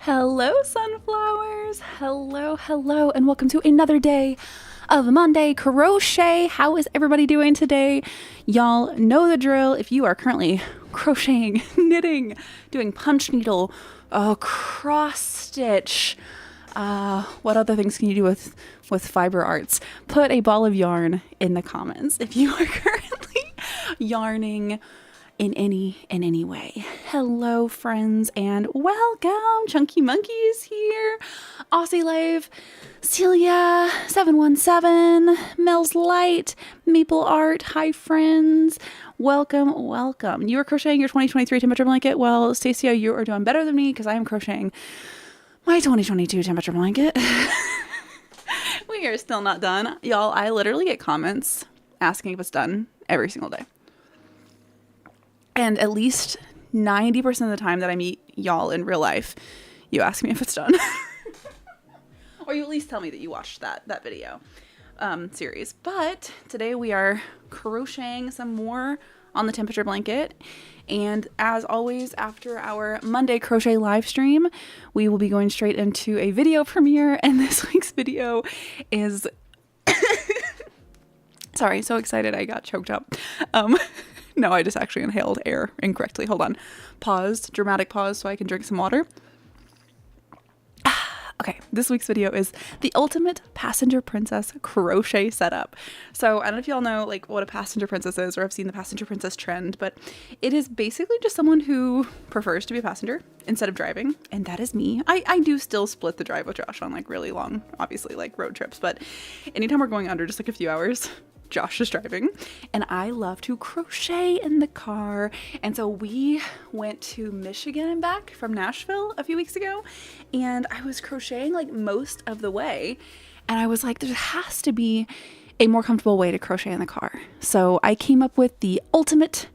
Hello, sunflowers. Hello, and welcome to another day of Monday Crochet. How is everybody doing today? Y'all know the drill. If you are currently crocheting, knitting, doing punch needle, cross stitch, what other things can you do with fiber arts? Put a ball of yarn in the comments if you are currently yarning in any way. Hello, friends, and welcome. Chunky Monkey is here. Aussie Live, Celia 717, Mel's Light, Maple Art. Hi, friends. Welcome. You are crocheting your 2023 temperature blanket. Well, Stacia, you are doing better than me because I am crocheting my 2022 temperature blanket. We are still not done. Y'all, I literally get comments asking if it's done every single day. And at least 90% of the time that I meet y'all in real life, you ask me if it's done. Or you at least tell me that you watched that video series. But today we are crocheting some more on the temperature blanket. And as always, after our Monday crochet live stream, we will be going straight into a video premiere. And this week's video is... Sorry, so excited I got choked up. No, I just actually inhaled air incorrectly. Hold on. Paused. Dramatic pause so I can drink some water. Okay, this week's video is the ultimate passenger princess crochet setup. So I don't know if y'all know like what a passenger princess is or have seen the passenger princess trend, but it is basically just someone who prefers to be a passenger instead of driving. And that is me. I do still split the drive with Josh on like really long, obviously like road trips, but anytime we're going under just like a few hours, Josh is driving, and I love to crochet in the car. And so we went to Michigan and back from Nashville a few weeks ago, and I was crocheting like most of the way, and I was like, there has to be a more comfortable way to crochet in the car. So I came up with the ultimate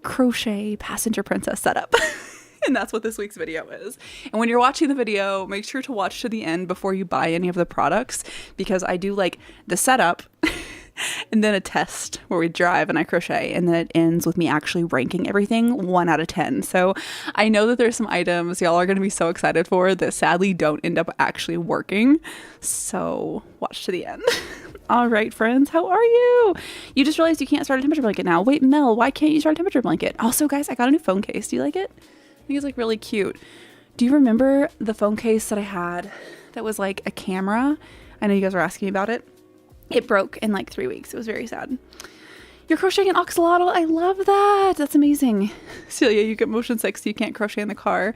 crochet passenger princess setup. And that's what this week's video is. And when you're watching the video, make sure to watch to the end before you buy any of the products, because I do like the setup and then a test where we drive and I crochet, and then it ends with me actually ranking everything 1 out of 10. So I know that there's some items y'all are going to be so excited for that sadly don't end up actually working. So watch to the end. All right, friends, how are you? You just realized you can't start a temperature blanket now. Wait, Mel, why can't you start a temperature blanket? Also, guys, I got a new phone case. Do you like it? I think it's like really cute. Do you remember the phone case that I had that was like a camera? I know you guys were asking me about it. It broke in like 3 weeks. It was very sad. You're crocheting an axolotl. I love that. That's amazing. Celia, you get motion sick so you can't crochet in the car.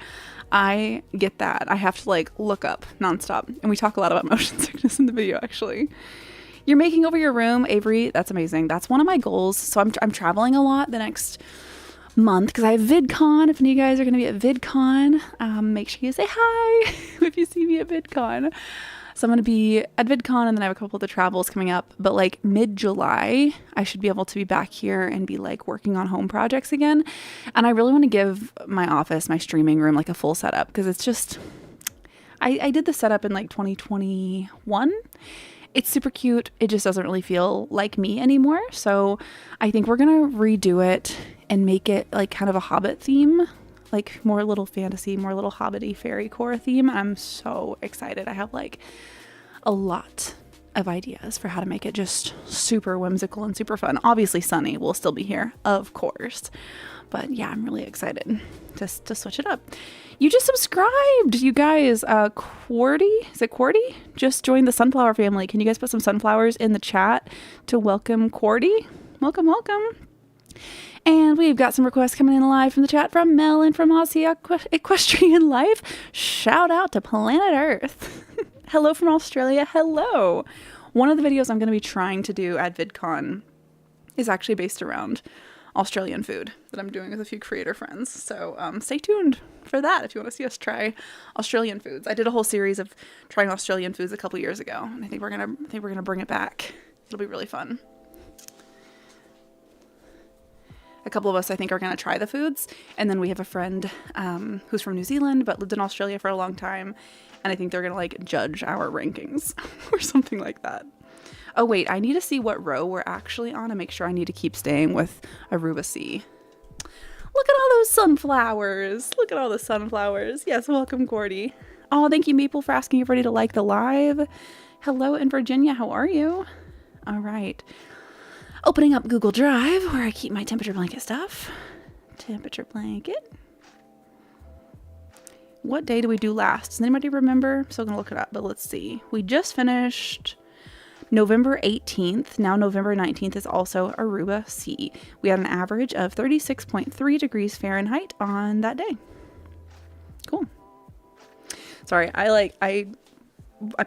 I get that. I have to like look up nonstop. And we talk a lot about motion sickness in the video actually. You're making over your room, Avery. That's amazing. That's one of my goals. So I'm traveling a lot the next month because I have VidCon. If any of you guys are going to be at VidCon, make sure you say hi if you see me at VidCon. So I'm going to be at VidCon, and then I have a couple of the travels coming up, but like mid-July I should be able to be back here and be like working on home projects again. And I really want to give my office, my streaming room, like a full setup, because it's just I did the setup in like 2021. It's super cute. It just doesn't really feel like me anymore. So I think we're going to redo it and make it like kind of a Hobbit theme, like more little fantasy, more little hobbity fairy core theme. I'm so excited. I have like a lot of ideas for how to make it just super whimsical and super fun. Obviously Sunny will still be here, of course. But yeah, I'm really excited just to switch it up. You just subscribed, you guys. Quarty, is it Quarty? Just joined the sunflower family. Can you guys put some sunflowers in the chat to welcome Quarty? Welcome. And we've got some requests coming in live from the chat from Mel and from Aussie Equestrian Life. Shout out to Planet Earth. Hello from Australia. Hello. One of the videos I'm going to be trying to do at VidCon is actually based around Australian food that I'm doing with a few creator friends. So stay tuned for that if you want to see us try Australian foods. I did a whole series of trying Australian foods a couple years ago, and I think we're gonna bring it back. It'll be really fun. A couple of us, I think, are going to try the foods. And then we have a friend who's from New Zealand but lived in Australia for a long time. And I think they're going to like judge our rankings or something like that. Oh, wait, I need to see what row we're actually on and make sure I need to keep staying with Aruba C. Look at all those sunflowers. Look at all the sunflowers. Yes, welcome, Gordy. Oh, thank you, Maple, for asking everybody to like the live. Hello in Virginia. How are you? All right. Opening up Google Drive where I keep my temperature blanket stuff. Temperature blanket. What day did we do last? Does anybody remember? I'm still going to look it up, but let's see. We just finished November 18th. Now November 19th is also Aruba C. We had an average of 36.3 degrees Fahrenheit on that day. Cool. Sorry, I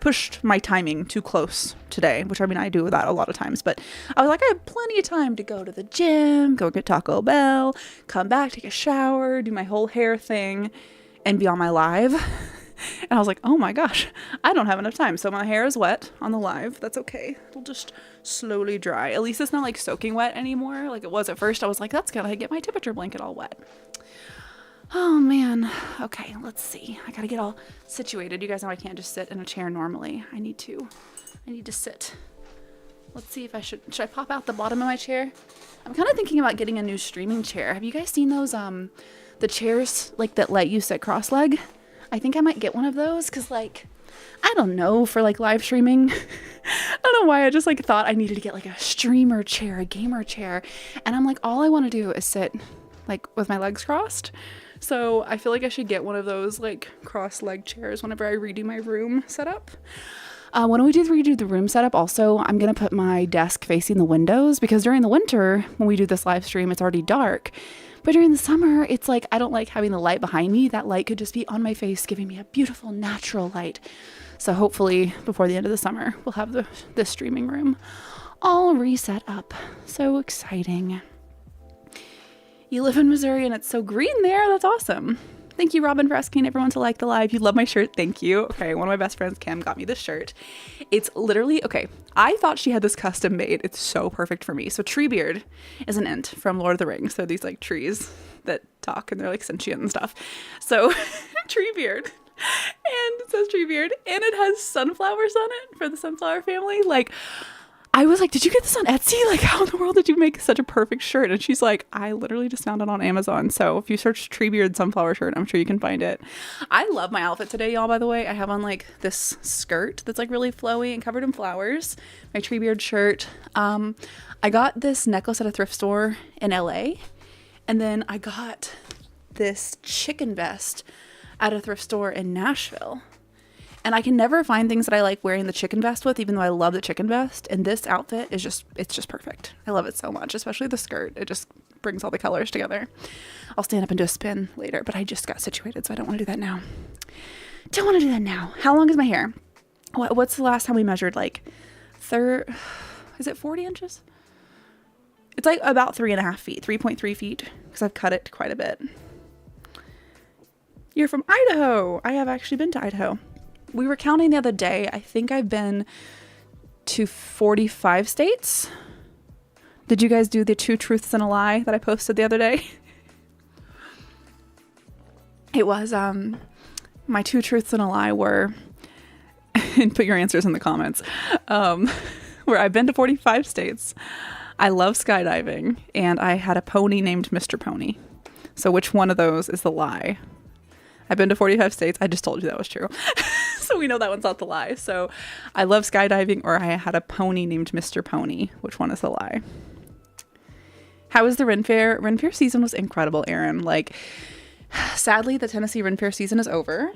pushed my timing too close today, which I mean, I do that a lot of times, but I was like, I have plenty of time to go to the gym, go get Taco Bell, come back, take a shower, do my whole hair thing, and be on my live. And I was like, oh my gosh, I don't have enough time. So my hair is wet on the live. That's okay. It'll just slowly dry. At least it's not like soaking wet anymore like it was at first. I was like, that's gonna get my temperature blanket all wet. Oh man. Okay, let's see. I gotta get all situated. You guys know I can't just sit in a chair normally. I need to sit. Let's see if should I pop out the bottom of my chair? I'm kind of thinking about getting a new streaming chair. Have you guys seen those, the chairs like that let you sit cross-leg? I think I might get one of those because, like, I don't know, for like live streaming. I don't know why I just like thought I needed to get like a streamer chair, a gamer chair. And I'm like, all I want to do is sit like with my legs crossed. So I feel like I should get one of those like cross-leg chairs whenever I redo my room setup. When we redo the room setup, also, I'm going to put my desk facing the windows because during the winter, when we do this live stream, it's already dark. But during the summer, it's like, I don't like having the light behind me. That light could just be on my face, giving me a beautiful natural light. So hopefully before the end of the summer, we'll have the streaming room all reset up. So exciting. You live in Missouri and it's so green there. That's awesome. Thank you, Robin, for asking everyone to like the live. You love my shirt. Thank you. Okay, one of my best friends, Kim, got me this shirt. It's literally, okay, I thought she had this custom made. It's so perfect for me. So Treebeard is an Ent from Lord of the Rings. They're these like trees that talk and they're like sentient and stuff. So Treebeard. And it says Treebeard and it has sunflowers on it for the sunflower family. Like, I was like, did you get this on Etsy? Like, how in the world did you make such a perfect shirt? And she's like, I literally just found it on Amazon. So if you search Treebeard sunflower shirt, I'm sure you can find it. I love my outfit today, y'all, by the way. I have on like this skirt that's like really flowy and covered in flowers. My Treebeard shirt. I got this necklace at a thrift store in LA. And then I got this chicken vest at a thrift store in Nashville. And I can never find things that I like wearing the chicken vest with, even though I love the chicken vest. And this outfit is it's just perfect. I love it so much, especially the skirt. It just brings all the colors together. I'll stand up and do a spin later, but I just got situated, so I don't want to do that now. Don't want to do that now. How long is my hair? What's the last time we measured? Like, is it 40 inches? It's like about 3.5 feet, 3.3 feet, because I've cut it quite a bit. You're from Idaho. I have actually been to Idaho. We were counting the other day. I think I've been to 45 states. Did you guys do the 2 truths and a lie that I posted the other day? It was, my 2 truths and a lie were, and put your answers in the comments, where I've been to 45 states. I love skydiving and I had a pony named Mr. Pony. So which one of those is the lie? I've been to 45 states. I just told you that was true. So we know that one's not the lie. So I love skydiving, or I had a pony named Mr. Pony. Which one is the lie? How was the Ren Fair? Ren Fair season was incredible, Erin. Like, sadly, the Tennessee Ren Fair season is over.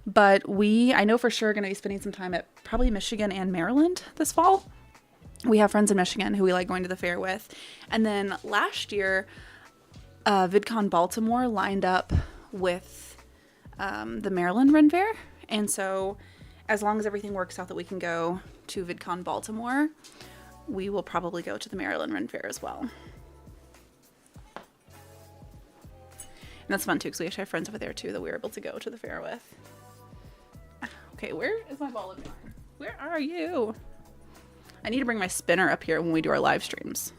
But I know for sure, going to be spending some time at probably Michigan and Maryland this fall. We have friends in Michigan who we like going to the fair with. And then last year, VidCon Baltimore lined up with the Maryland Ren Fair, and so as long as everything works out that we can go to VidCon Baltimore, we will probably go to the Maryland Ren Fair as well. And that's fun too, because we actually have friends over there too that we were able to go to the fair with. Okay, where is my ball of yarn? Where are you? I need to bring my spinner up here when we do our live streams.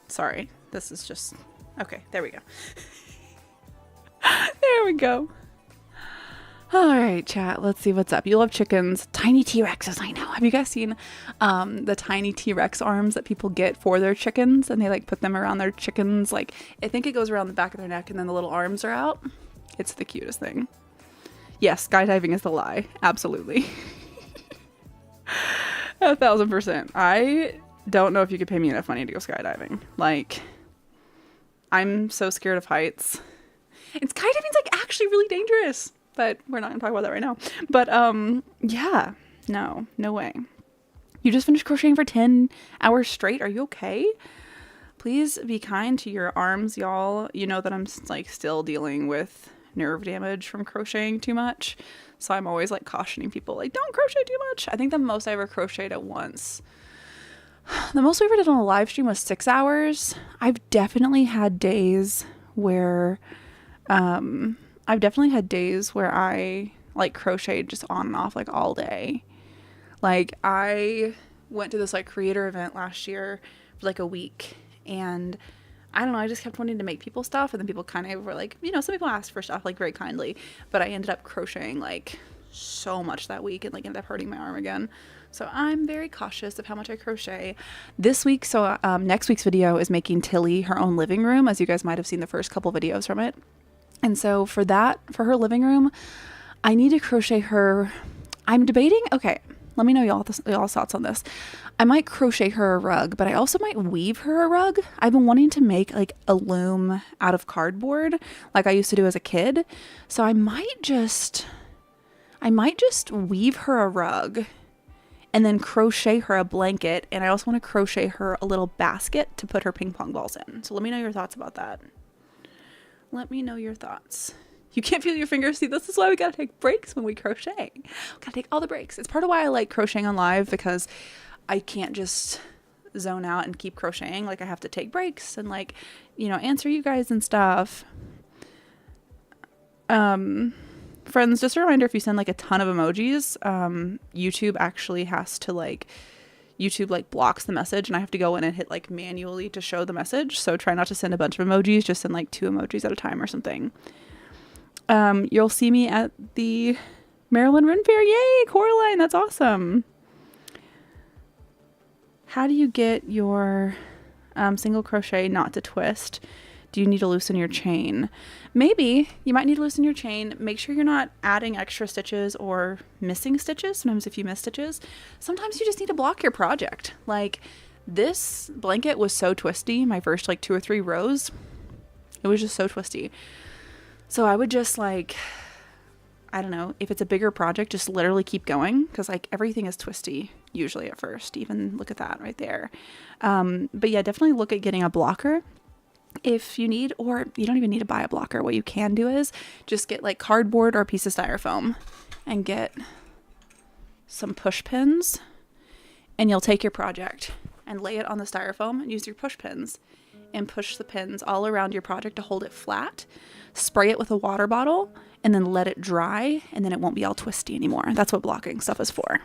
Sorry, this is just... Okay, there we go. There we go. All right, chat. Let's see what's up. You love chickens. Tiny T-Rexes, I know. Have you guys seen the tiny T-Rex arms that people get for their chickens? And they like put them around their chickens. Like, I think it goes around the back of their neck and then the little arms are out. It's the cutest thing. Yes, skydiving is the lie. Absolutely. 1,000%. I don't know if you could pay me enough money to go skydiving. Like, I'm so scared of heights. And skydiving's like actually really dangerous. But we're not gonna talk about that right now. But yeah, no way. You just finished crocheting for 10 hours straight. Are you okay? Please be kind to your arms, y'all. You know that I'm like still dealing with nerve damage from crocheting too much. So I'm always like cautioning people, like, don't crochet too much. I think the most I ever crocheted at once, the most we ever did on a live stream was 6 hours. I've definitely had days where I like crocheted just on and off like all day. Like I went to this like creator event last year for like a week, and I don't know, I just kept wanting to make people stuff, and then people kind of were like, you know, some people asked for stuff like very kindly, but I ended up crocheting like so much that week and like ended up hurting my arm again. So I'm very cautious of how much I crochet this week. So next week's video is making Tilly her own living room, as you guys might have seen the first couple videos from it. And so for her living room, I need to crochet her. I'm debating. Okay, let me know y'all's thoughts on this. I might crochet her a rug, but I also might weave her a rug. I've been wanting to make like a loom out of cardboard like I used to do as a kid. So I might just weave her a rug and then crochet her a blanket. And I also want to crochet her a little basket to put her ping pong balls in. So let me know your thoughts about that. Let me know your thoughts. You can't feel your fingers. See, this is why we gotta take breaks when we crochet. We gotta take all the breaks. It's part of why I like crocheting on live, because I can't just zone out and keep crocheting. Like I have to take breaks and like, you know, answer you guys and stuff. Friends, just a reminder, if you send like a ton of emojis, YouTube actually has to like, YouTube like blocks the message, and I have to go in and hit like manually to show the message. So try not to send a bunch of emojis, just send like 2 emojis at a time or something. You'll see me at the Maryland Ren Fair. Yay, Coraline, that's awesome. How do you get your single crochet not to twist? Do you need to loosen your chain? Maybe you might need to loosen your chain. Make sure you're not adding extra stitches or missing stitches. Sometimes if you miss stitches, sometimes you just need to block your project. Like this blanket was so twisty. My first like 2 or 3 rows, it was just so twisty. So I would just like, I don't know, if it's a bigger project, just literally keep going, because like everything is twisty usually at first. Even look at that right there. But yeah, definitely look at getting a blocker if you need, or you don't even need to buy a blocker. What you can do is just get like cardboard or a piece of styrofoam and get some push pins, and you'll take your project and lay it on the styrofoam and use your push pins and push the pins all around your project to hold it flat. Spray it with a water bottle and then let it dry, and then it won't be all twisty anymore. That's what blocking stuff is for.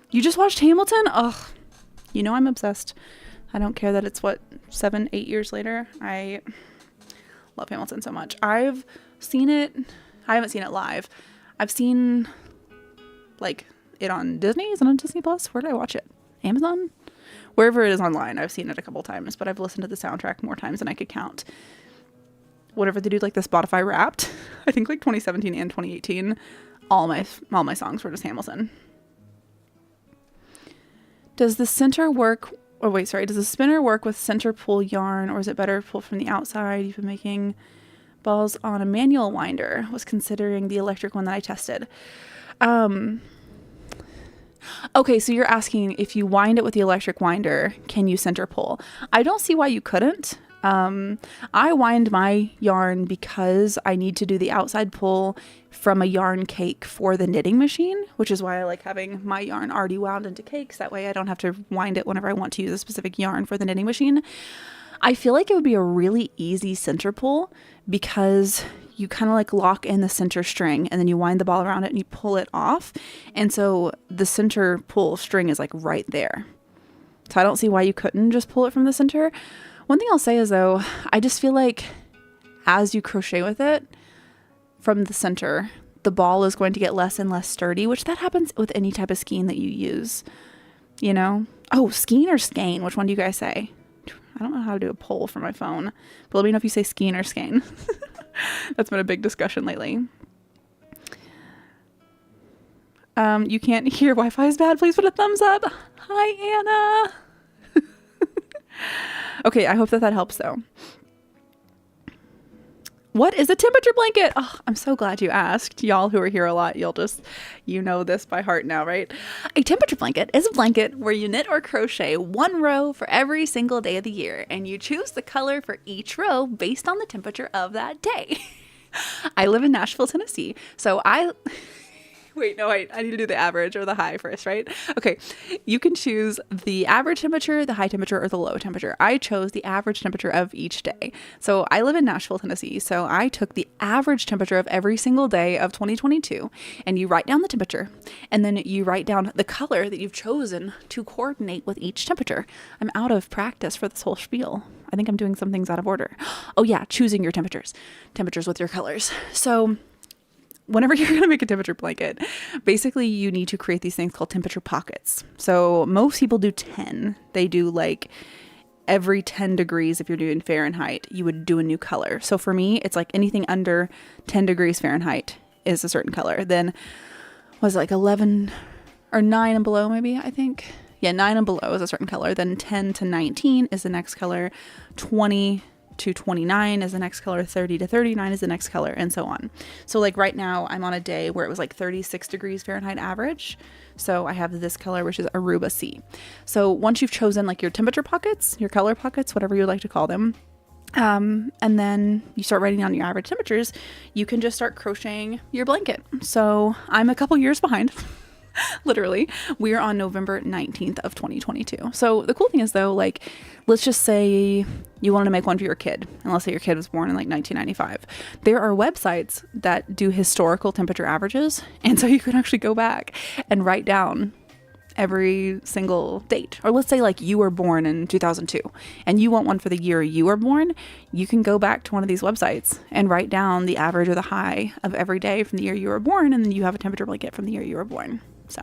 You just watched Hamilton? Ugh, you know I'm obsessed. I don't care that it's what, 7, 8 years later. I love Hamilton so much. I've seen it. I haven't seen it live. I've seen like it on Disney. Is it on Disney Plus? Where did I watch it? Amazon? Wherever it is online. I've seen it a couple times, but I've listened to the soundtrack more times than I could count. Whatever they do, like the Spotify Wrapped, I think like 2017 and 2018, all my songs were just Hamilton. Does the spinner work with center pull yarn, or is it better pull from the outside? You've been making balls on a manual winder. Was considering the electric one that I tested. Okay, so you're asking, if you wind it with the electric winder, can you center pull? I don't see why you couldn't. I wind my yarn because I need to do the outside pull from a yarn cake for the knitting machine, which is why I like having my yarn already wound into cakes. That way I don't have to wind it whenever I want to use a specific yarn for the knitting machine. I feel like it would be a really easy center pull because you kind of like lock in the center string and then you wind the ball around it and you pull it off. And so the center pull string is like right there. So I don't see why you couldn't just pull it from the center. One thing I'll say is though, I just feel like as you crochet with it from the center, the ball is going to get less and less sturdy, which that happens with any type of skein that you use, you know? Oh, skein or skein? Which one do you guys say? I don't know how to do a poll for my phone, but let me know if you say skein or skein. That's been a big discussion lately. You can't hear Wi-Fi is bad. Please put a thumbs up. Hi, Anna. Okay, I hope that helps though. What is a temperature blanket? Oh, I'm so glad you asked. Y'all who are here a lot, you know this by heart now, right? A temperature blanket is a blanket where you knit or crochet one row for every single day of the year, and you choose the color for each row based on the temperature of that day. I live in Nashville, Tennessee, so wait, I need to do the average or the high first, right? Okay, you can choose the average temperature, the high temperature, or the low temperature. I chose the average temperature of each day. So I live in Nashville, Tennessee, so I took the average temperature of every single day of 2022, and you write down the temperature, and then you write down the color that you've chosen to coordinate with each temperature. I'm out of practice for this whole spiel. I think I'm doing some things out of order. Oh yeah, choosing your temperatures with your colors. So whenever you're going to make a temperature blanket, basically you need to create these things called temperature pockets. So most people do 10. They do like every 10 degrees, if you're doing Fahrenheit, you would do a new color. So for me, it's like anything under 10 degrees Fahrenheit is a certain color. Then was it like 11 or 9 and below maybe, I think. Yeah, 9 and below is a certain color. Then 10 to 19 is the next color. 20 to 29 is the next color, 30 to 39 is the next color, and so on. So like right now I'm on a day where it was like 36 degrees Fahrenheit average. So I have this color, which is Aruba C. So once you've chosen like your temperature pockets, your color pockets, whatever you like to call them, and then you start writing down your average temperatures, you can just start crocheting your blanket. So I'm a couple years behind. Literally, we're on November 19th of 2022. So the cool thing is though, like, let's just say you wanted to make one for your kid, and let's say your kid was born in like 1995. There are websites that do historical temperature averages, and so you can actually go back and write down every single date. Or let's say like you were born in 2002 and you want one for the year you were born, you can go back to one of these websites and write down the average or the high of every day from the year you were born, and then you have a temperature blanket from the year you were born. So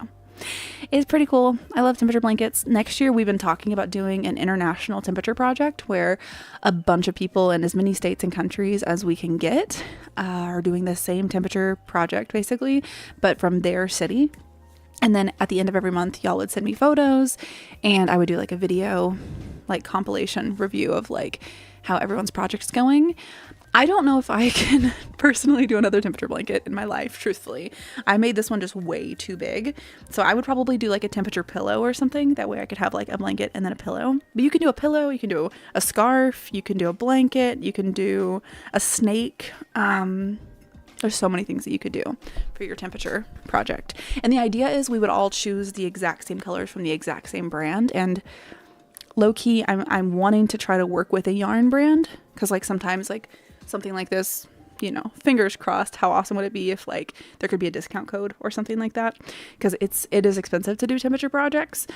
it's pretty cool. I love temperature blankets. Next year, we've been talking about doing an international temperature project where a bunch of people in as many states and countries as we can get are doing the same temperature project, basically, but from their city. And then at the end of every month, y'all would send me photos, and I would do like a video, like compilation review of like how everyone's project's going. I don't know if I can personally do another temperature blanket in my life, truthfully. I made this one just way too big. So I would probably do like a temperature pillow or something. That way I could have like a blanket and then a pillow. But you can do a pillow, you can do a scarf, you can do a blanket, you can do a snake. There's so many things that you could do for your temperature project. And the idea is we would all choose the exact same colors from the exact same brand. And low key, I'm wanting to try to work with a yarn brand, because like sometimes like something like this, you know, fingers crossed, how awesome would it be if like there could be a discount code or something like that, because it is expensive to do temperature projects.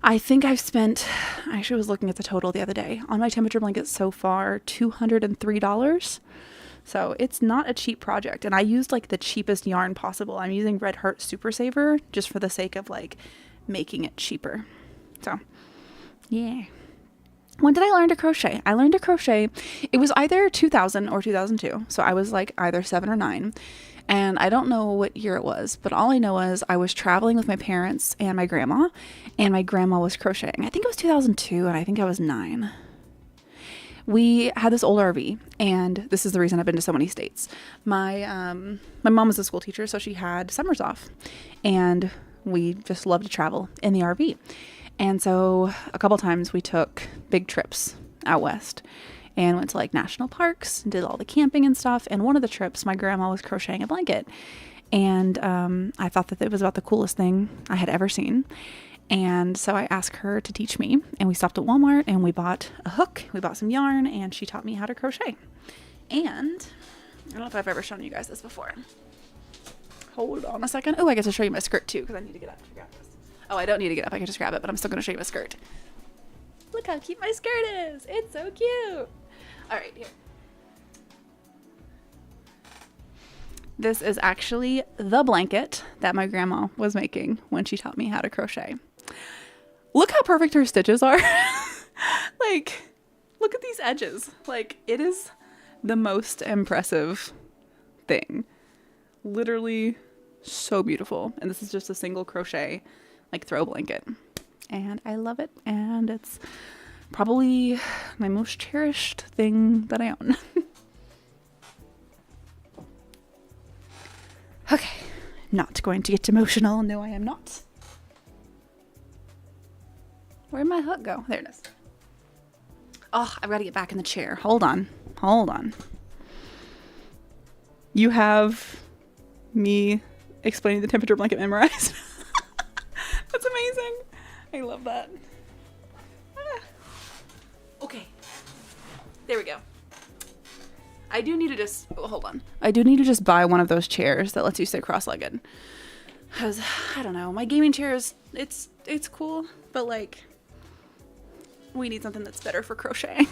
I think I've spent, I actually was looking at the total the other day on my temperature blanket so far, $203. So it's not a cheap project, and I used like the cheapest yarn possible. I'm using Red Heart Super Saver just for the sake of like making it cheaper. So yeah. When did I learn to crochet? I learned to crochet, it was either 2000 or 2002. So I was like either 7 or 9. And I don't know what year it was, but all I know is I was traveling with my parents and my grandma was crocheting. I think it was 2002, and I think I was 9. We had this old RV, and this is the reason I've been to so many states. My mom was a school teacher, so she had summers off, and we just loved to travel in the RV. And so a couple times we took big trips out west and went to like national parks and did all the camping and stuff. And one of the trips, my grandma was crocheting a blanket, and I thought that it was about the coolest thing I had ever seen. And so I asked her to teach me, and we stopped at Walmart and we bought a hook, we bought some yarn, and she taught me how to crochet. And I don't know if I've ever shown you guys this before. Hold on a second. Oh, I guess I'll show you my skirt too, because I need to get up to grab this. Oh, I don't need to get up. I can just grab it, but I'm still going to show you my skirt. Look how cute my skirt is. It's so cute. All right, here. This is actually the blanket that my grandma was making when she taught me how to crochet. Look how perfect her stitches are. Like, look at these edges. Like, it is the most impressive thing. Literally so beautiful. And this is just a single crochet, like, throw blanket. And I love it. And it's probably my most cherished thing that I own. Okay, not going to get emotional. No, I am not. Where'd my hook go? There it is. Oh, I've got to get back in the chair. Hold on. Hold on. You have me explaining the temperature blanket memorized. That's amazing. I love that. Ah. Okay. There we go. I do need to just, hold on. I do need to just buy one of those chairs that lets you sit cross-legged. Because, I don't know, my gaming chair is, it's cool, but like, we need something that's better for crocheting.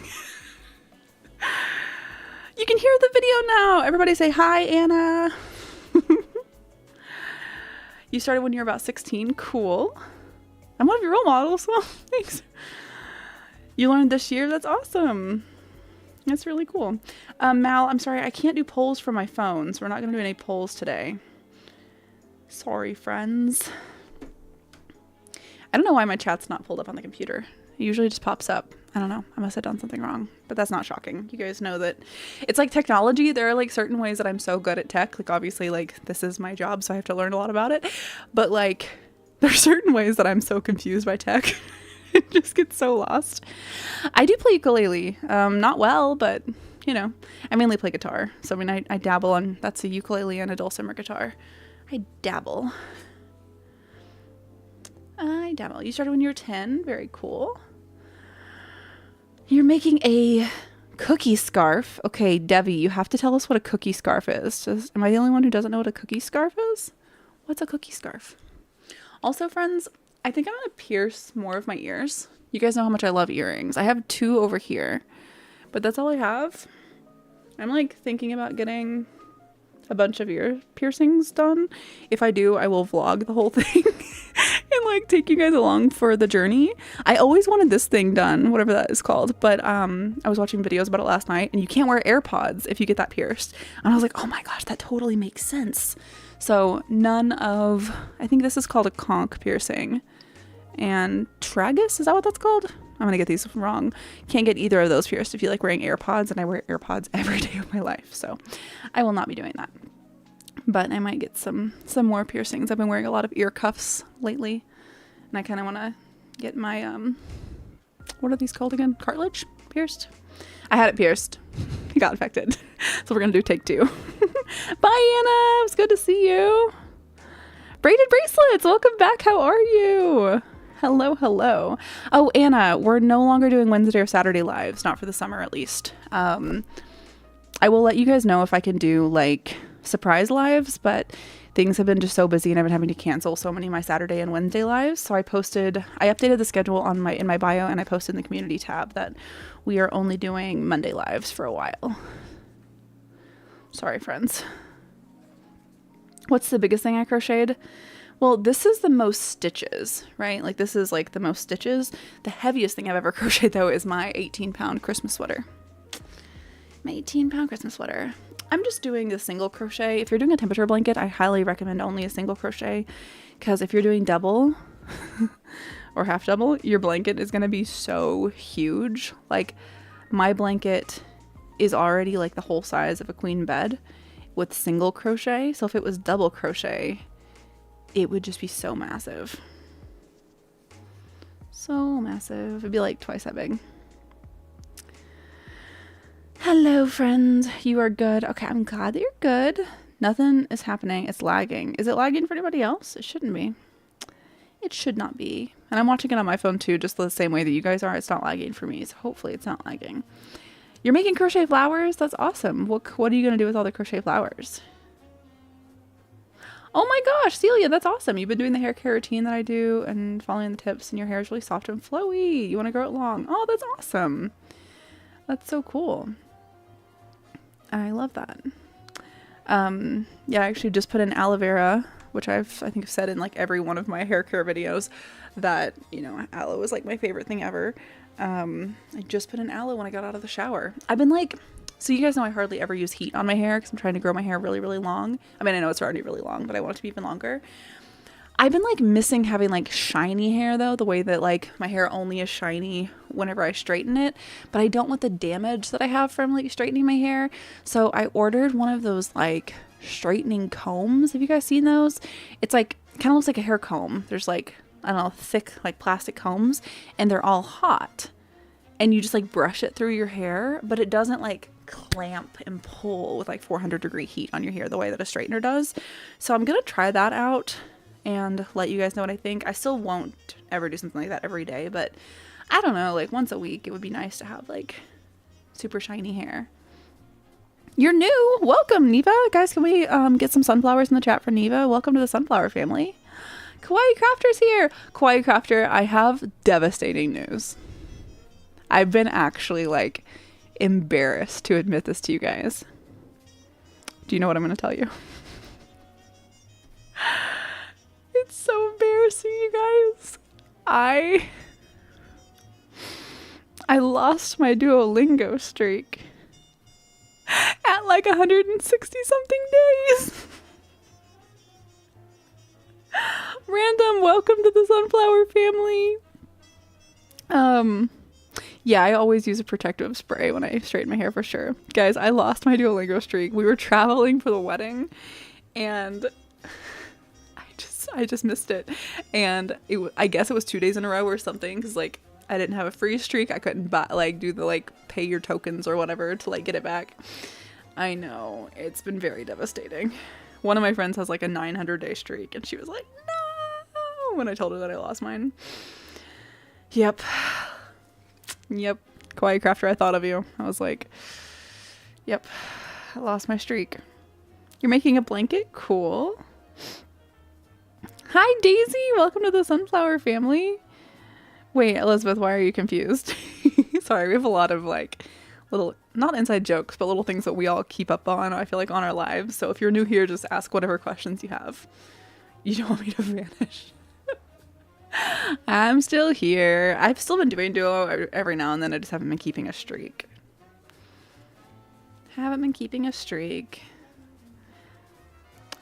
You can hear the video now. Everybody say hi, Anna. You started when you were about 16. Cool. I'm one of your role models. Well, thanks. You learned this year? That's awesome. That's really cool. Mal, I'm sorry, I can't do polls from my phone, so we're not going to do any polls today. Sorry, friends. I don't know why my chat's not pulled up on the computer. It usually just pops up. I don't know. I must have done something wrong, but that's not shocking. You guys know that it's like technology. There are like certain ways that I'm so good at tech. Like obviously like this is my job, so I have to learn a lot about it. But like there's certain ways that I'm so confused by tech. It just gets so lost. I do play ukulele. Not well, but you know, I mainly play guitar. So I mean, I dabble on, that's a ukulele and a dulcimer guitar. I dabble. You started when you were 10. Very cool. You're making a cookie scarf. Okay, Debbie, you have to tell us what a cookie scarf is. Am I the only one who doesn't know what a cookie scarf is? What's a cookie scarf? Also, friends, I think I'm going to pierce more of my ears. You guys know how much I love earrings. I have 2 over here, but that's all I have. I'm like thinking about getting a bunch of ear piercings done. If I do, I will vlog the whole thing and like take you guys along for the journey. I always wanted this thing done, whatever that is called, but I was watching videos about it last night, and you can't wear AirPods if you get that pierced. And I was like, oh my gosh, that totally makes sense. So I think this is called a conch piercing. And tragus, is that what that's called? I'm gonna get these wrong. Can't get either of those pierced if you like wearing AirPods, and I wear AirPods every day of my life, so I will not be doing that. But I might get some more piercings. I've been wearing a lot of ear cuffs lately, and I kind of want to get my what are these called again? Cartilage pierced. I had it pierced. It got infected, so we're gonna do take 2. Bye, Anna. It was good to see you. Braided bracelets, welcome back. How are you? Hello, hello. Oh, Anna, we're no longer doing Wednesday or Saturday lives, not for the summer at least. I will let you guys know if I can do like surprise lives, but things have been just so busy and I've been having to cancel so many of my Saturday and Wednesday lives. So I updated the schedule in my bio, and I posted in the community tab that we are only doing Monday lives for a while. Sorry, friends. What's the biggest thing I crocheted? Well, this is the most stitches, right? Like this is like the most stitches. The heaviest thing I've ever crocheted though is my 18-pound Christmas sweater. My 18-pound Christmas sweater. I'm just doing the single crochet. If you're doing a temperature blanket, I highly recommend only a single crochet, because if you're doing double or half double, your blanket is going to be so huge. Like my blanket is already like the whole size of a queen bed with single crochet. So if it was double crochet, it would just be so massive. So massive. It'd be like twice that big. Hello, friends. You are good. Okay, I'm glad that you're good. Nothing is happening. It's lagging. Is it lagging for anybody else? It shouldn't be. It should not be. And I'm watching it on my phone too, just the same way that you guys are. It's not lagging for me, so hopefully it's not lagging. You're making crochet flowers? That's awesome. What are you going to do with all the crochet flowers? Oh my gosh, Celia, that's awesome. You've been doing the hair care routine that I do and following the tips, and your hair is really soft and flowy. You want to grow it long. Oh, that's awesome. That's so cool. I love that. Yeah, I actually just put in aloe vera, which I think I've said in like every one of my hair care videos that, you know, aloe is like my favorite thing ever. I just put in aloe when I got out of the shower. I've been like, so you guys know I hardly ever use heat on my hair because I'm trying to grow my hair really, really long. I mean, I know it's already really long, but I want it to be even longer. I've been like missing having like shiny hair though, the way that like my hair only is shiny whenever I straighten it, but I don't want the damage that I have from like straightening my hair. So I ordered one of those like straightening combs. Have you guys seen those? It's like kind of looks like a hair comb. There's like, I don't know, thick like plastic combs, and they're all hot, and you just like brush it through your hair, but it doesn't like clamp and pull with like 400-degree heat on your hair the way that a straightener does. So I'm gonna try that out and let you guys know what I think. I still won't ever do something like that every day, but I don't know, like once a week it would be nice to have like super shiny hair. You're new. Welcome, Neva. Guys, can we get some sunflowers in the chat for Neva? Welcome to the sunflower family. KawaiiCrafter's here. KawaiiCrafter, I have devastating news. I've been actually like embarrassed to admit this to you guys. Do you know what I'm going to tell you? It's so embarrassing, you guys. I lost my Duolingo streak at like 160 something days. Random, welcome to the sunflower family. Yeah, I always use a protective spray when I straighten my hair for sure. Guys, I lost my Duolingo streak. We were traveling for the wedding and I just missed it. And I guess it was 2 days in a row or something, because like I didn't have a free streak. I couldn't do the like pay your tokens or whatever to like get it back. I know, it's been very devastating. One of my friends has like a 900-day streak, and she was like, no, when I told her that I lost mine. Yep. KawaiiCrafter, I thought of you. I was like, yep, I lost my streak. You're making a blanket? Cool. Hi, Daisy. Welcome to the sunflower family. Wait, Elizabeth, why are you confused? Sorry, we have a lot of like little, not inside jokes, but little things that we all keep up on, I feel like, on our lives. So if you're new here, just ask whatever questions you have. You don't want me to vanish. I'm still here. I've still been doing Duo every now and then. I just haven't been keeping a streak. I've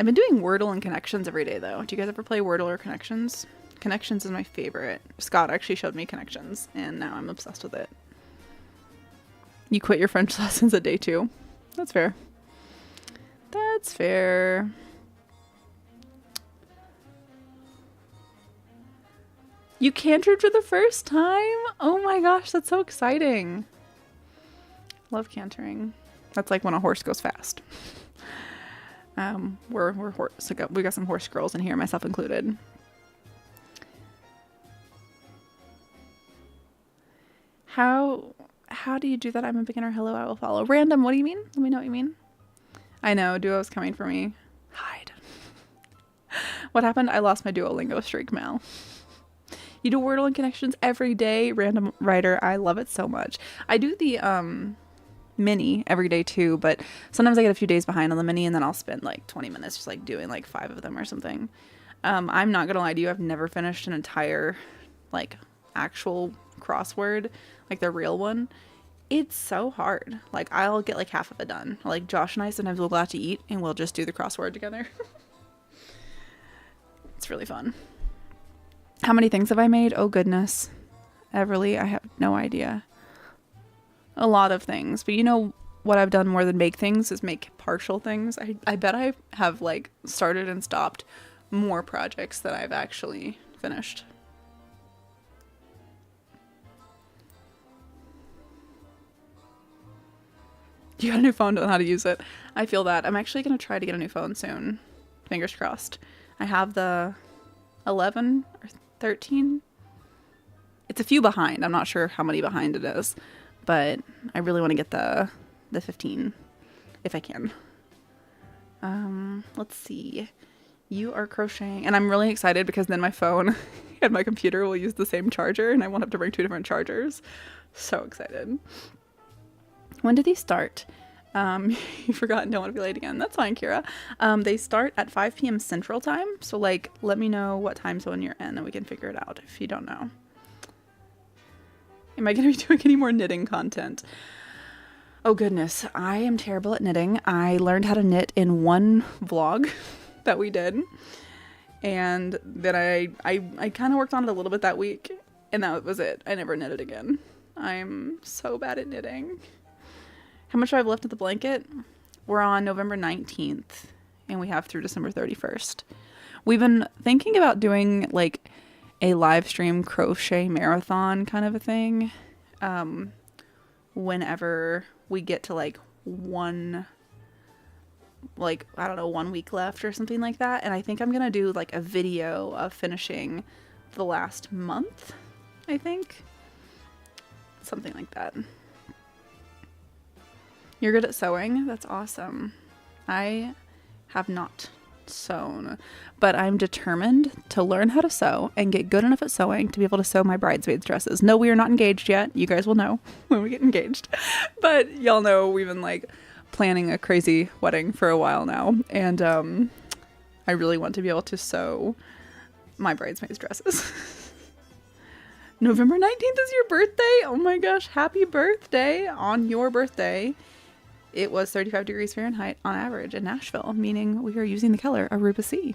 been doing Wordle and Connections every day, though. Do you guys ever play Wordle or Connections? Connections is my favorite. Scott actually showed me Connections, and now I'm obsessed with it. You quit your French lessons at day 2. That's fair. That's fair. You cantered for the first time? Oh my gosh, that's so exciting. Love cantering. That's like when a horse goes fast. We're horse. So we got some horse girls in here, myself included. How do you do that? I'm a beginner. Hello, I will follow. Random, what do you mean? Let me know what you mean. I know, Duo's coming for me. Hide. What happened? I lost my Duolingo streak, Mel. You do Wordle and Connections every day. Random writer. I love it so much. I do the mini every day too, but sometimes I get a few days behind on the mini, and then I'll spend like 20 minutes just like doing like 5 of them or something. I'm not gonna lie to you, I've never finished an entire like actual crossword, like the real one. It's so hard. Like I'll get like half of it done. Like Josh and I sometimes will go out to eat and we'll just do the crossword together. It's really fun. How many things have I made? Oh goodness. Everly, I have no idea. A lot of things. But you know what I've done more than make things is make partial things. I bet I have like started and stopped more projects that I've actually finished. You got a new phone, don't know how to use it. I feel that. I'm actually going to try to get a new phone soon. Fingers crossed. I have the 11 or 13. It's a few behind. I'm not sure how many behind it is, but I really want to get the 15 if I can. Let's see. You are crocheting, and I'm really excited because then my phone and my computer will use the same charger, and I won't have to bring 2 different chargers. So excited. When did these start? You forgot and don't want to be late again. That's fine, Kira. They start at 5 p.m. Central Time. So, like, let me know what time zone you're in and we can figure it out if you don't know. Am I going to be doing any more knitting content? Oh, goodness. I am terrible at knitting. I learned how to knit in one vlog that we did. And then I kind of worked on it a little bit that week. And that was it. I never knitted again. I'm so bad at knitting. How much do I have left of the blanket? We're on November 19th. And we have through December 31st. We've been thinking about doing like a live stream crochet marathon kind of a thing. Whenever we get to like one week left or something like that. And I think I'm gonna do like a video of finishing the last month, I think. Something like that. You're good at sewing? That's awesome. I have not sewn, but I'm determined to learn how to sew and get good enough at sewing to be able to sew my bridesmaids dresses. No, we are not engaged yet. You guys will know when we get engaged, but y'all know we've been like planning a crazy wedding for a while now, and I really want to be able to sew my bridesmaids dresses. November 19th is your birthday? Oh my gosh, happy birthday on your birthday. It was 35 degrees Fahrenheit on average in Nashville, meaning we are using the color Aruba Sea.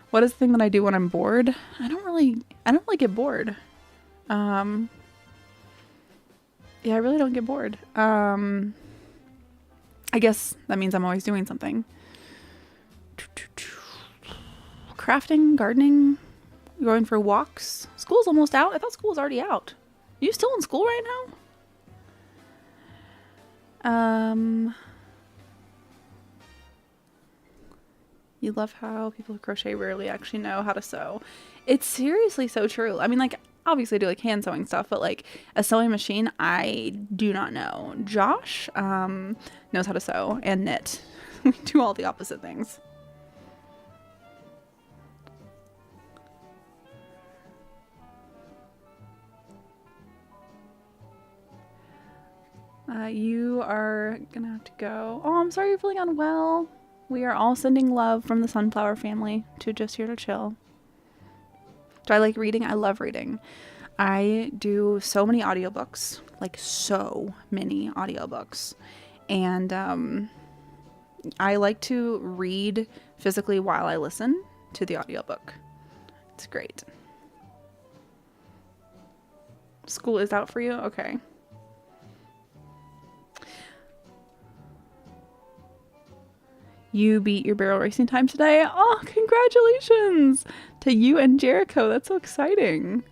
What is the thing that I do when I'm bored? I don't really get bored. Yeah, I really don't get bored. I guess that means I'm always doing something. Crafting, gardening, going for walks. School's almost out. I thought school was already out. Are you still in school right now? You love how people who crochet rarely actually know how to sew. It's seriously so true. I mean, like, obviously I do like hand sewing stuff, but like a sewing machine, I do not know. Josh, knows how to sew and knit. We do all the opposite things. You are gonna have to go. Oh, I'm sorry you're feeling unwell. We are all sending love from the Sunflower family to Just Here to Chill. Do I like reading? I love reading. I do so many audiobooks, like so many audiobooks. And I like to read physically while I listen to the audiobook. It's great. School is out for you? Okay. You beat your barrel racing time today. Oh, congratulations to you and Jericho. That's so exciting.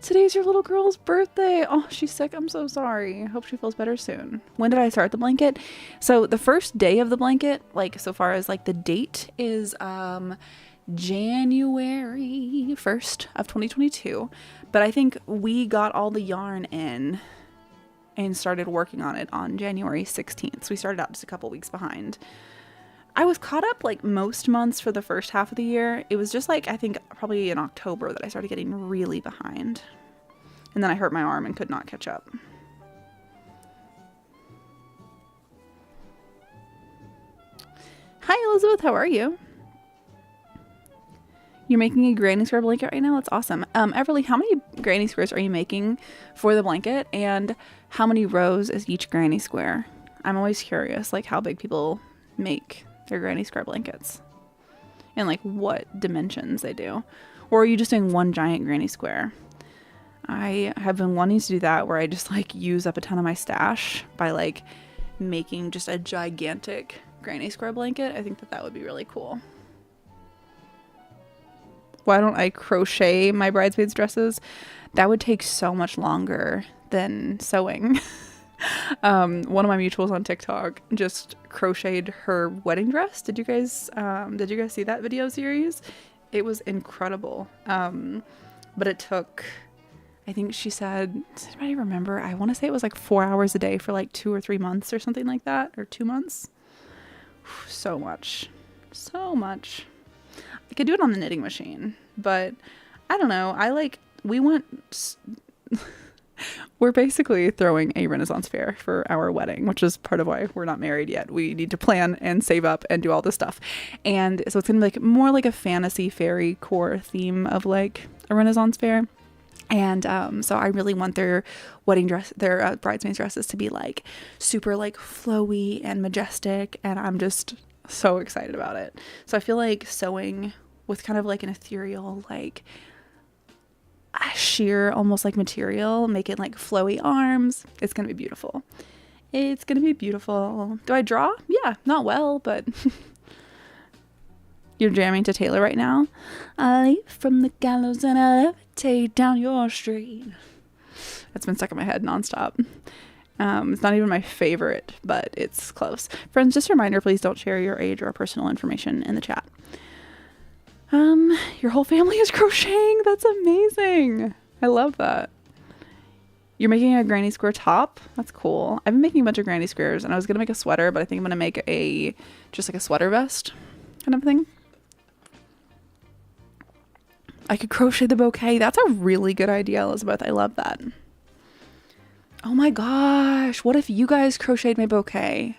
Today's your little girl's birthday. Oh, she's sick. I'm so sorry. Hope she feels better soon. When did I start the blanket? So the first day of the blanket, like so far as like the date is January 1st of 2022. But I think we got all the yarn in and started working on it on January 16th. So we started out just a couple weeks behind. I was caught up like most months for the first half of the year. It was just like, I think probably in October that I started getting really behind. And then I hurt my arm and could not catch up. Hi, Elizabeth. How are you? You're making a granny square blanket right now? That's awesome. Everly, how many granny squares are you making for the blanket? And how many rows is each granny square? I'm always curious, like how big people make their granny square blankets and like what dimensions they do. Or are you just doing one giant granny square? I have been wanting to do that where I just like use up a ton of my stash by like making just a gigantic granny square blanket. I think that would be really cool. Why don't I crochet my bridesmaids dresses? That would take so much longer than sewing. One of my mutuals on TikTok just crocheted her wedding dress. Did you guys see that video series? It was incredible. But it took, I think she said, does anybody remember? I want to say it was like 4 hours a day for like 2 or 3 months or something like that, or 2 months. So much. I could do it on the knitting machine, but I don't know. We went we're basically throwing a Renaissance fair for our wedding, which is part of why we're not married yet. We need to plan and save up and do all this stuff. And so it's going to be like more like a fantasy fairy core theme of like a Renaissance fair. And so I really want their wedding dress, their bridesmaids dresses to be like super like flowy and majestic. And I'm just so excited about it. So I feel like sewing with kind of like an ethereal, like sheer, almost like material, make it like flowy arms. It's going to be beautiful. It's going to be beautiful. Do I draw? Yeah, not well, but you're jamming to Taylor right now. I leap from the gallows and I levitate down your street. That's been stuck in my head nonstop. It's not even my favorite, but it's close. Friends, just a reminder, please don't share your age or personal information in the chat. Your whole family is crocheting. That's amazing. I love that. You're making a granny square top? That's cool. I've been making a bunch of granny squares and I was going to make a sweater, but I think I'm going to make just like a sweater vest kind of thing. I could crochet the bouquet. That's a really good idea, Elizabeth. I love that. Oh my gosh. What if you guys crocheted my bouquet?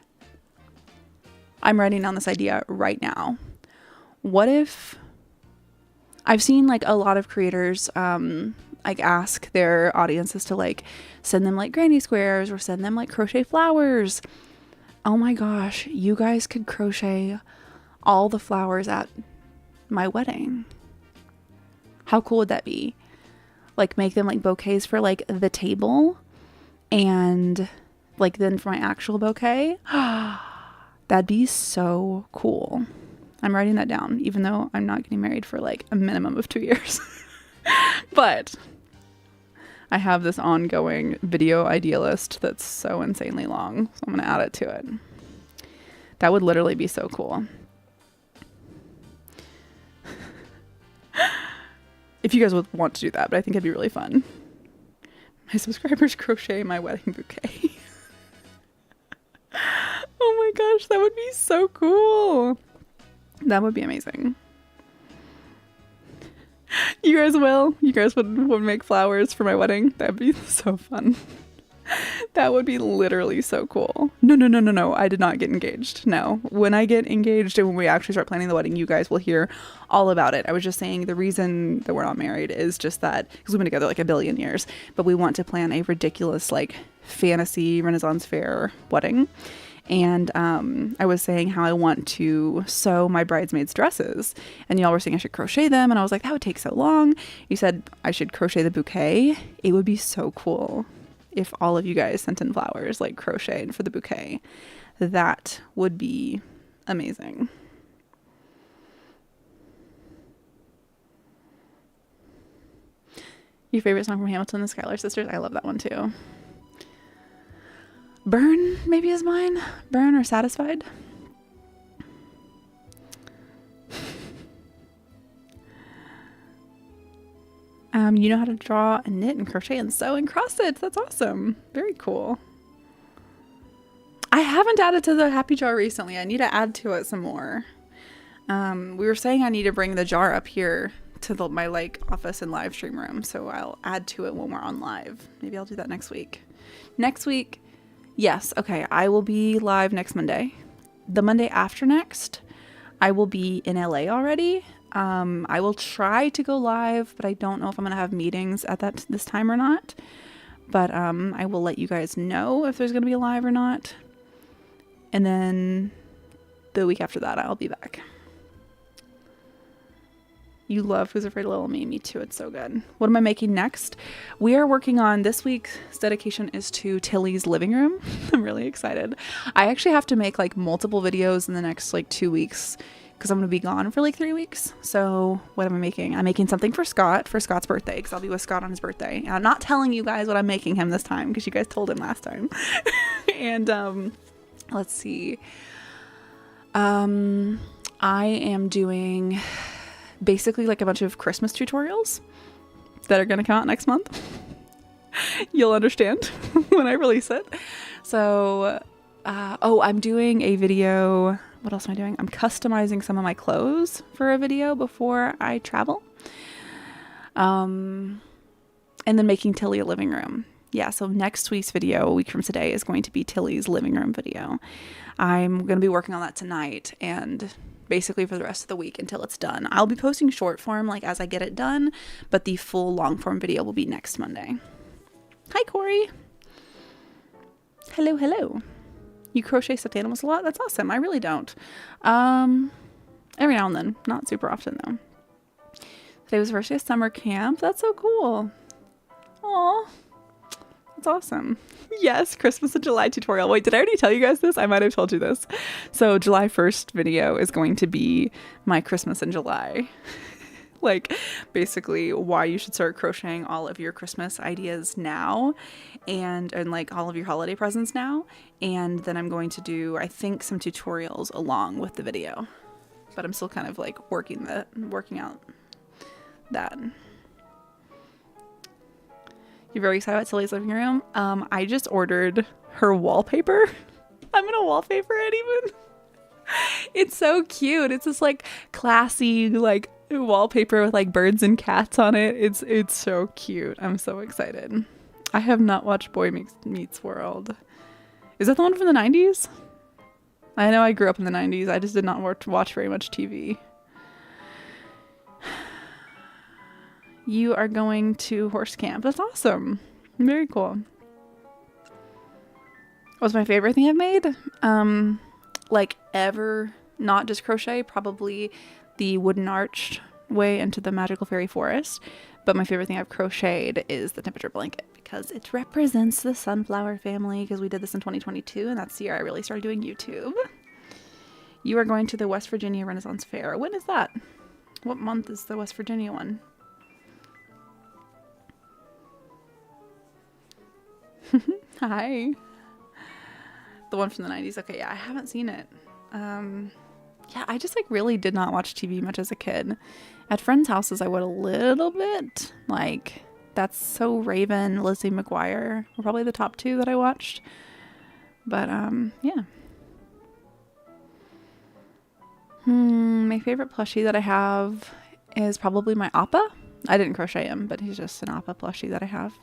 I'm writing down this idea right now. What if I've seen like a lot of creators like ask their audiences to like send them like granny squares or send them like crochet flowers. Oh my gosh, you guys could crochet all the flowers at my wedding. How cool would that be? Like make them like bouquets for like the table and like then for my actual bouquet. That'd be so cool. I'm writing that down, even though I'm not getting married for like a minimum of 2 years. But I have this ongoing video idea list that's so insanely long. So I'm going to add it to it. That would literally be so cool. If you guys would want to do that, but I think it'd be really fun. My subscribers crochet my wedding bouquet. Oh my gosh, that would be so cool. That would be amazing. You guys will. You guys would make flowers for my wedding. That'd be so fun. That would be literally so cool. No. I did not get engaged. No. When I get engaged and when we actually start planning the wedding, you guys will hear all about it. I was just saying the reason that we're not married is just that because we've been together like a billion years, but we want to plan a ridiculous like fantasy Renaissance fair wedding. And I was saying how I want to sew my bridesmaids' dresses. And y'all were saying I should crochet them. And I was like, that would take so long. You said I should crochet the bouquet. It would be so cool if all of you guys sent in flowers, like crocheted for the bouquet. That would be amazing. Your favorite song from Hamilton, the Schuyler Sisters? I love that one too. Burn maybe is mine. Burn or Satisfied. You know how to draw and knit and crochet and sew and cross stitch. That's awesome. Very cool. I haven't added to the happy jar recently. I need to add to it some more. We were saying I need to bring the jar up here to my like office and live stream room. So I'll add to it when we're on live. Maybe I'll do that next week. Next week. Yes, okay, I will be live next Monday. The Monday after next, I will be in LA already. I will try to go live, but I don't know if I'm going to have meetings at this time or not. But I will let you guys know if there's going to be a live or not. And then the week after that, I'll be back. You love Who's Afraid of Little Me. Me too. It's so good. What am I making next? We are working on this week's dedication is to Tilly's living room. I'm really excited. I actually have to make like multiple videos in the next like 2 weeks because I'm going to be gone for like 3 weeks. So what am I making? I'm making something for Scott's birthday because I'll be with Scott on his birthday. And I'm not telling you guys what I'm making him this time because you guys told him last time. And let's see. I am doing basically like a bunch of Christmas tutorials that are going to come out next month. You'll understand when I release it. So, I'm doing a video. What else am I doing? I'm customizing some of my clothes for a video before I travel. And then making Tilly a living room. yeah, so next week's video, a week from today, is going to be Tilly's living room video. I'm going to be working on that tonight and basically for the rest of the week until it's done. I'll be posting short form like as I get it done, but the full long form video will be next Monday. Hi, Corey. Hello, hello. You crochet stuffed animals a lot? That's awesome. I really don't. Every now and then. Not super often, though. Today was the first day of summer camp. That's so cool. Aw. That's awesome. Yes, Christmas in July tutorial. Wait, did I already tell you guys this? I might have told you this. So July 1st video is going to be my Christmas in July. Like basically why you should start crocheting all of your Christmas ideas now and like all of your holiday presents now. And then I'm going to do, I think, some tutorials along with the video. But I'm still kind of like working out that. You're very excited about Tilly's living room? I just ordered her wallpaper. I'm gonna wallpaper it even. It's so cute. It's this like classy like wallpaper with like birds and cats on it. It's so cute. I'm so excited. I have not watched Boy Meets World. Is that the one from the 90s? I know I grew up in the 90s. I just did not watch very much TV. You are going to horse camp. That's awesome. Very cool. What's my favorite thing I've made? Like ever, not just crochet, probably the wooden arched way into the magical fairy forest. But my favorite thing I've crocheted is the temperature blanket because it represents the sunflower family, because we did this in 2022 and that's the year I really started doing YouTube. You are going to the West Virginia Renaissance Fair. When is that? What month is the West Virginia one? Hi. The one from the 90s. Okay, yeah, I haven't seen it. Yeah, I just like really did not watch TV much as a kid. At friends' houses, I would a little bit. Like, That's So Raven, Lizzie McGuire were probably the top two that I watched. But, yeah. My favorite plushie that I have is probably my Appa. I didn't crochet him, but he's just an Appa plushie that I have.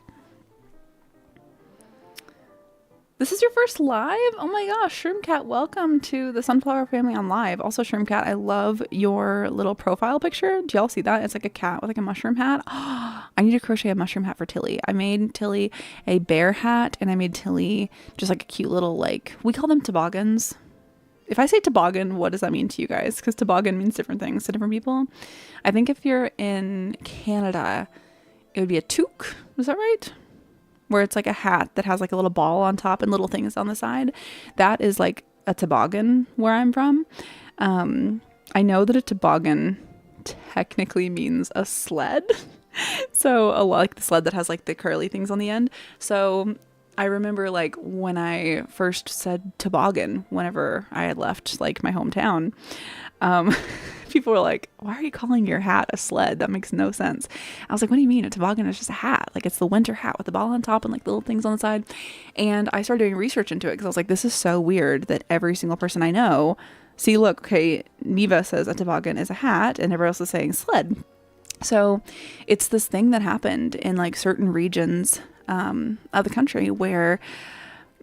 This is your first live? Oh my gosh, Shroomcat, welcome to the Sunflower Family on live. Also, Shroomcat, I love your little profile picture. Do y'all see that? It's like a cat with like a mushroom hat. Oh, I need to crochet a mushroom hat for Tilly. I made Tilly a bear hat, and I made Tilly just like a cute little, like, we call them toboggans. If I say toboggan, what does that mean to you guys? Because toboggan means different things to different people. I think if you're in Canada, it would be a toque. Is that right? Where it's like a hat that has like a little ball on top and little things on the side. That is like a toboggan where I'm from. I know that a toboggan technically means a sled. So a lot like the sled that has like the curly things on the end. So I remember like when I first said toboggan whenever I had left like my hometown, people were like, why are you calling your hat a sled? That makes no sense. I was like, what do you mean? A toboggan is just a hat. Like, it's the winter hat with the ball on top and like little things on the side. And I started doing research into it because I was like, this is so weird that every single person I know, see, look, okay, Neva says a toboggan is a hat and everyone else is saying sled. So it's this thing that happened in like certain regions of the country where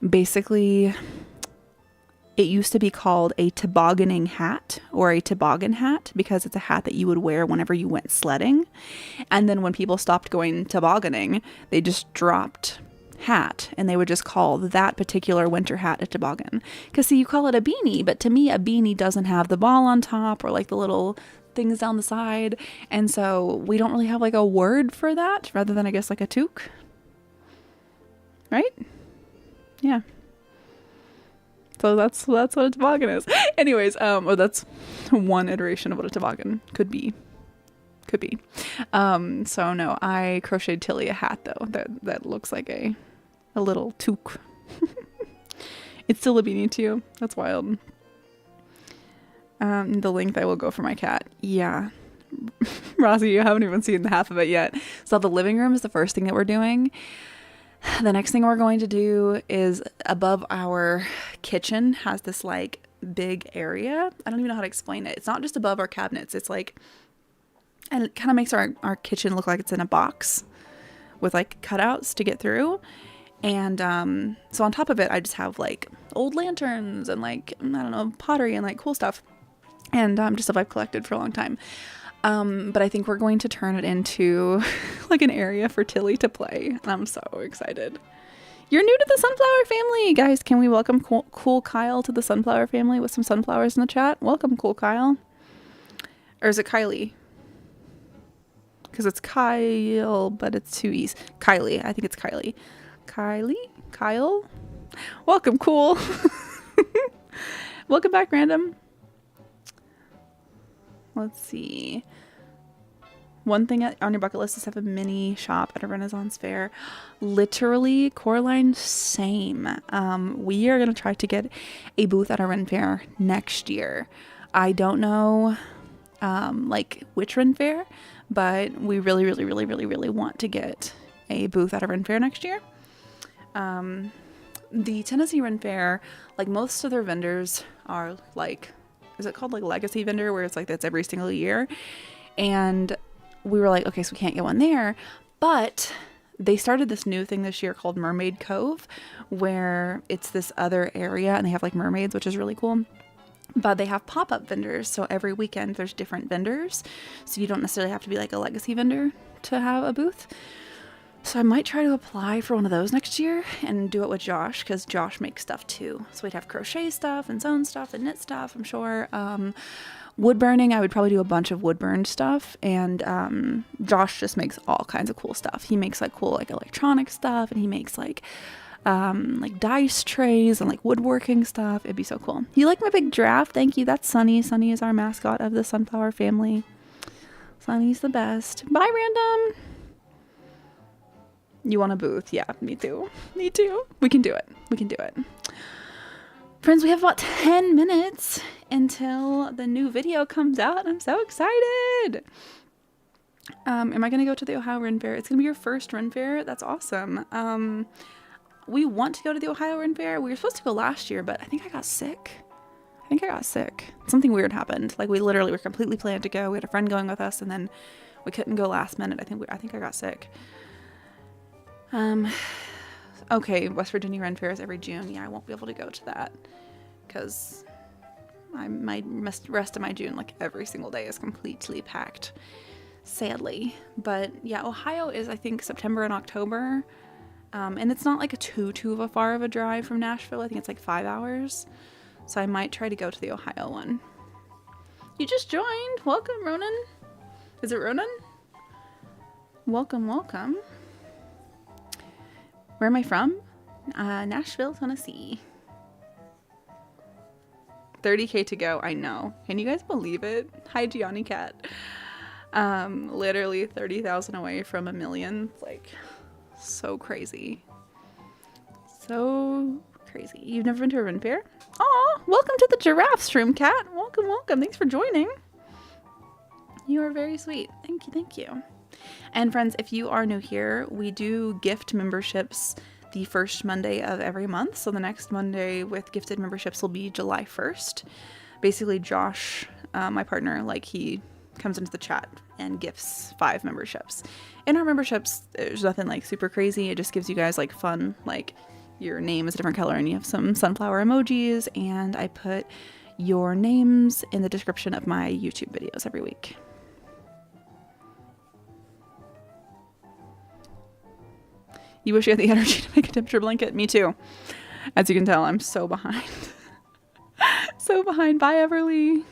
basically it used to be called a tobogganing hat or a toboggan hat because it's a hat that you would wear whenever you went sledding. And then when people stopped going tobogganing, they just dropped hat and they would just call that particular winter hat a toboggan. Because see, you call it a beanie, but to me a beanie doesn't have the ball on top or like the little things down the side. And so we don't really have like a word for that rather than I guess like a toque. Right? Yeah. So that's what a toboggan is. Anyways, well, that's one iteration of what a toboggan could be. So no, I crocheted Tilly a hat though that looks like a little toque. It's still a beanie too. That's wild. The length I will go for my cat. Yeah. Rossi, you haven't even seen the half of it yet. So the living room is the first thing that we're doing. The next thing we're going to do is above our kitchen has this like big area. I don't even know how to explain it. It's not just above our cabinets. It's like, and it kind of makes our kitchen look like it's in a box with like cutouts to get through. And so on top of it, I just have like old lanterns and like, I don't know, pottery and like cool stuff. And just stuff I've collected for a long time. But I think we're going to turn it into like an area for Tilly to play. And I'm so excited. You're new to the Sunflower family, guys. Can we welcome cool Kyle to the Sunflower family with some sunflowers in the chat? Welcome, cool Kyle. Or is it Kylie? Because it's Kyle, but it's two E's. Kylie. I think it's Kylie. Kyle? Welcome, cool. Welcome back, random. Let's see. One thing on your bucket list is have a mini shop at a Renaissance fair. Literally, Coraline, same. We are going to try to get a booth at a Ren fair next year. I don't know like which Ren fair, but we really want to get a booth at a Ren fair next year. The Tennessee Ren Fair, like most of their vendors are like, is it called like legacy vendor, where it's like that's every single year? And we were like, okay, so we can't get one there, but they started this new thing this year called Mermaid Cove, where it's this other area and they have like mermaids, which is really cool. But they have pop-up vendors, so every weekend there's different vendors, so you don't necessarily have to be like a legacy vendor to have a booth. So I might try to apply for one of those next year and do it with Josh, because Josh makes stuff too. So we'd have crochet stuff and sewn stuff and knit stuff, I'm sure. Wood burning, I would probably do a bunch of wood burned stuff. And Josh just makes all kinds of cool stuff. He makes like cool like electronic stuff, and he makes like dice trays and like woodworking stuff. It'd be so cool. You like my big giraffe? Thank you. That's Sunny. Sunny is our mascot of the Sunflower family. Sunny's the best. Bye, random. You want a booth? Yeah, me too. Me too. We can do it. We can do it. Friends, we have about 10 minutes until the new video comes out. I'm so excited. Am I going to go to the Ohio Ren Fair? It's going to be your first Ren Fair. That's awesome. We want to go to the Ohio Ren Fair. We were supposed to go last year, but I think I got sick. Something weird happened. Like we literally were completely planned to go. We had a friend going with us, and then we couldn't go last minute. I think I got sick. Okay, West Virginia Ren Fair is every June. Yeah, I won't be able to go to that because my rest of my June, like every single day, is completely packed, sadly. But yeah, Ohio is, I think, September and October, and it's not like too far of a drive from Nashville. I think it's like 5 hours, so I might try to go to the Ohio one. You just joined. Welcome, Ronan. Is it Ronan? Welcome. Where am I from? Nashville, Tennessee. 30K to go. I know. Can you guys believe it? Hi, Gianni Cat. Literally 30,000 away from a million. Like, so crazy. So crazy. You've never been to a Ren Fair? Aw, welcome to the giraffe stream, Cat. Welcome. Thanks for joining. You are very sweet. Thank you. And friends, if you are new here, we do gift memberships the first Monday of every month. So the next Monday with gifted memberships will be July 1st. Basically, Josh, my partner, like he comes into the chat and gifts 5 memberships. In our memberships, there's nothing like super crazy. It just gives you guys like fun, like your name is a different color and you have some sunflower emojis, and I put your names in the description of my YouTube videos every week. You wish you had the energy to make a temperature blanket? Me too. As you can tell, I'm so behind. So behind. Bye, Everly.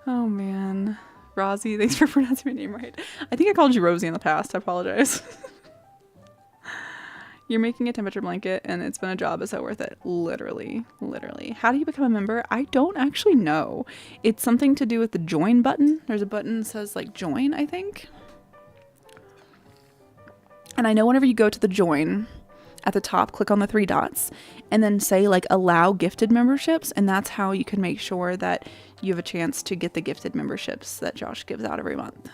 Oh, man. Rosie, thanks for pronouncing my name right. I think I called you Rosie in the past. I apologize. You're making a temperature blanket, and it's been a job. Is so worth it? Literally. How do you become a member? I don't actually know. It's something to do with the join button. There's a button that says, like, join, I think. And I know whenever you go to the join, at the top, click on the 3 dots, and then say like allow gifted memberships, and that's how you can make sure that you have a chance to get the gifted memberships that Josh gives out every month.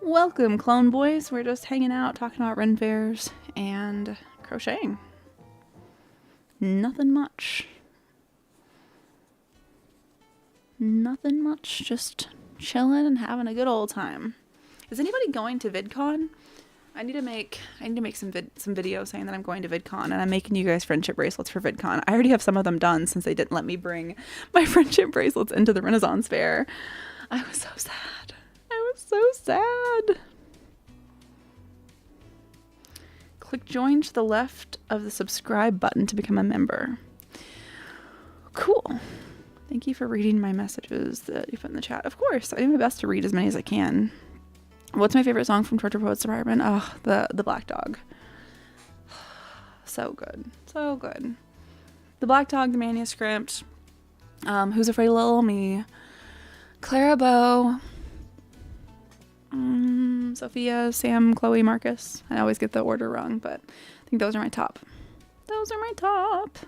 Welcome, Clone Boys. We're just hanging out, talking about Ren Fairs and crocheting. Nothing much. Just chilling and having a good old time. Is anybody going to VidCon? I need to make some video saying that I'm going to VidCon, and I'm making you guys friendship bracelets for VidCon. I already have some of them done since they didn't let me bring my friendship bracelets into the Renaissance Fair. I was so sad. I was so sad. Click join to the left of the subscribe button to become a member. Cool. Thank you for reading my messages that you put in the chat. Of course, I do my best to read as many as I can. What's my favorite song from Torture Poets Department? Oh, the Black Dog. So good. So good. The Black Dog, the manuscript. Who's Afraid of Little Me? Clara Bow. Sophia, Sam, Chloe, Marcus. I always get the order wrong, but I think those are my top. Those are my top.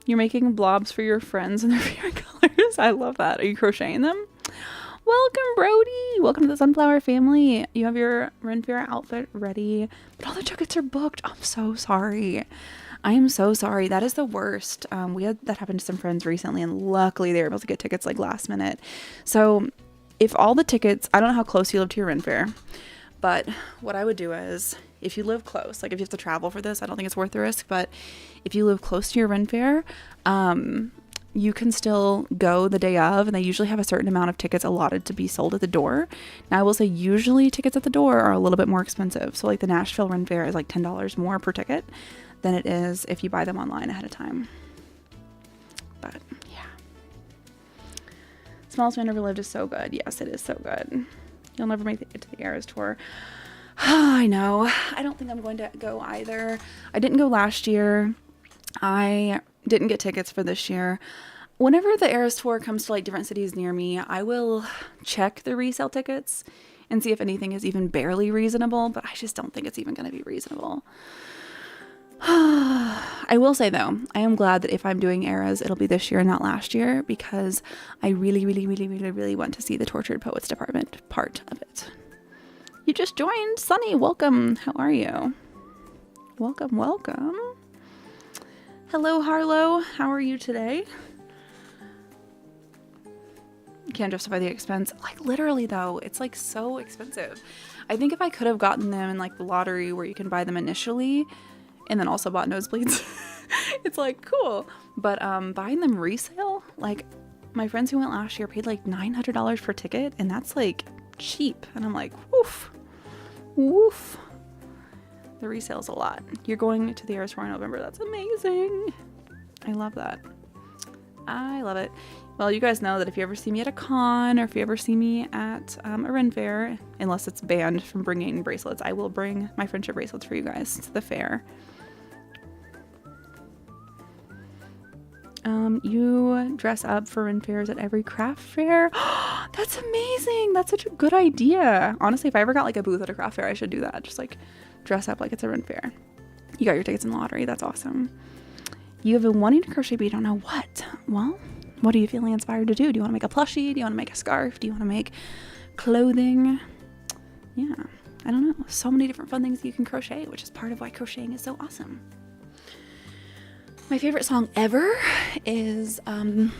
You're making blobs for your friends in their favorite colors. I love that. Are you crocheting them? Welcome, Brody. Welcome to the Sunflower family. You have your Ren Fair outfit ready, but all the tickets are booked. I'm so sorry. I am so sorry. That is the worst. We had that happen to some friends recently, and luckily they were able to get tickets like last minute. So if all the tickets, I don't know how close you live to your Ren Fair, but what I would do is, if you live close, like if you have to travel for this, I don't think it's worth the risk, but if you live close to your Ren Fair, you can still go the day of, and they usually have a certain amount of tickets allotted to be sold at the door. Now I will say usually tickets at the door are a little bit more expensive. So like the Nashville Ren Fair is like $10 more per ticket than it is if you buy them online ahead of time. But yeah. Smallest Man Ever Lived is so good. Yes, it is so good. You'll never make it to the Eras tour. I know. I don't think I'm going to go either. I didn't go last year. I didn't get tickets for this year. Whenever the Eras tour comes to like different cities near me, I will check the resale tickets and see if anything is even barely reasonable, but I just don't think it's even going to be reasonable. I will say though, I am glad that if I'm doing Eras, it'll be this year and not last year, because I really, really, really, really, really want to see the Tortured Poets Department part of it. You just joined. Sunny, welcome. How are you? Welcome, welcome. Hello, Harlow. How are you today? Can't justify the expense. Like literally though, it's like so expensive. I think if I could have gotten them in like the lottery where you can buy them initially and then also bought nosebleeds, it's like cool. But buying them resale, like my friends who went last year paid like $900 per ticket, and that's like cheap. And I'm like, woof, woof. The resale is a lot. You're going to the Eras tour in November. That's amazing. I love that. I love it. Well, you guys know that if you ever see me at a con, or if you ever see me at a Ren Fair, unless it's banned from bringing bracelets, I will bring my friendship bracelets for you guys to the fair. You dress up for Ren Fairs at every craft fair. That's amazing. That's such a good idea. Honestly, if I ever got like a booth at a craft fair, I should do that. Just like dress up like it's a Ren Fair. You got your tickets in the lottery. That's awesome. You have been wanting to crochet, but you don't know what. Well, what are you feeling inspired to do? Do you want to make a plushie? Do you want to make a scarf? Do you want to make clothing? Yeah, I don't know. So many different fun things that you can crochet, which is part of why crocheting is so awesome. My favorite song ever is Front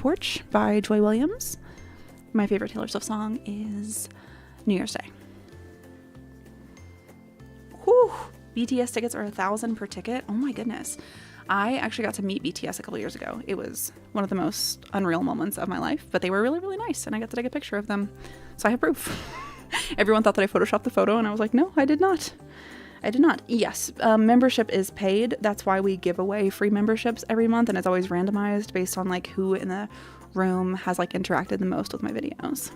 Porch by Joy Williams. My favorite Taylor Swift song is New Year's Day. Whew. BTS tickets are $1,000 per ticket. Oh my goodness. I actually got to meet BTS a couple years ago. It was one of the most unreal moments of my life, but they were really, really nice, and I got to take a picture of them. So I have proof. Everyone thought that I photoshopped the photo, and I was like, no, I did not. I did not. Yes, membership is paid. That's why we give away free memberships every month, and it's always randomized based on like who in the room has like interacted the most with my videos.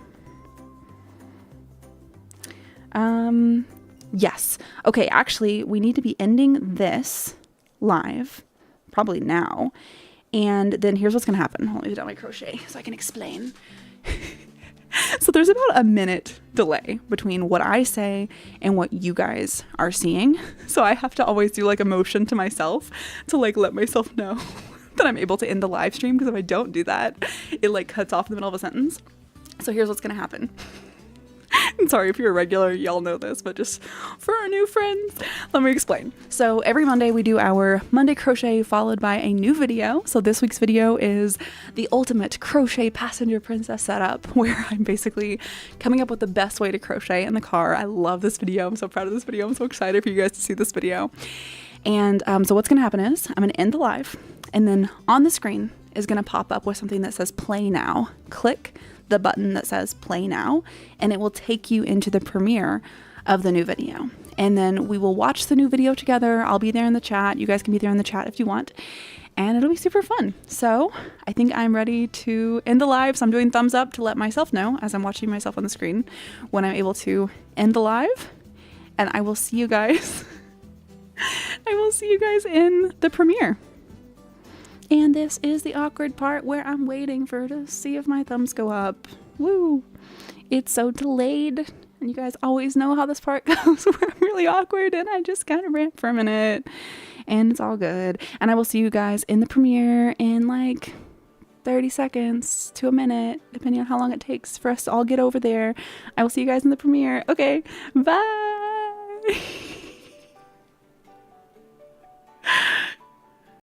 Yes. Okay, actually, we need to be ending this live probably now, and then here's what's gonna happen. Let me do down my crochet so I can explain. So there's about a minute delay between what I say and what you guys are seeing. So I have to always do like a motion to myself to like let myself know that I'm able to end the live stream, because if I don't do that, it like cuts off in the middle of a sentence. So here's what's gonna happen. Sorry if you're a regular, y'all know this, but just for our new friends, let me explain. So every Monday we do our Monday crochet followed by a new video. So this week's video is the ultimate crochet passenger princess setup, where I'm basically coming up with the best way to crochet in the car. I love this video. I'm so proud of this video. I'm so excited for you guys to see this video. And so what's gonna happen is I'm gonna end the live, and then on the screen is gonna pop up with something that says play now. Click the button that says play now, and it will take you into the premiere of the new video. And then we will watch the new video together. I'll be there in the chat. You guys can be there in the chat if you want, and it'll be super fun. So I think I'm ready to end the live. So I'm doing thumbs up to let myself know as I'm watching myself on the screen when I'm able to end the live, and I will see you guys. I will see you guys in the premiere. And this is the awkward part where I'm waiting to see if my thumbs go up. Woo! It's so delayed. And you guys always know how this part goes, where I'm really awkward and I just kind of rant for a minute. And it's all good. And I will see you guys in the premiere in like 30 seconds to a minute, depending on how long it takes for us to all get over there. I will see you guys in the premiere. Okay, bye!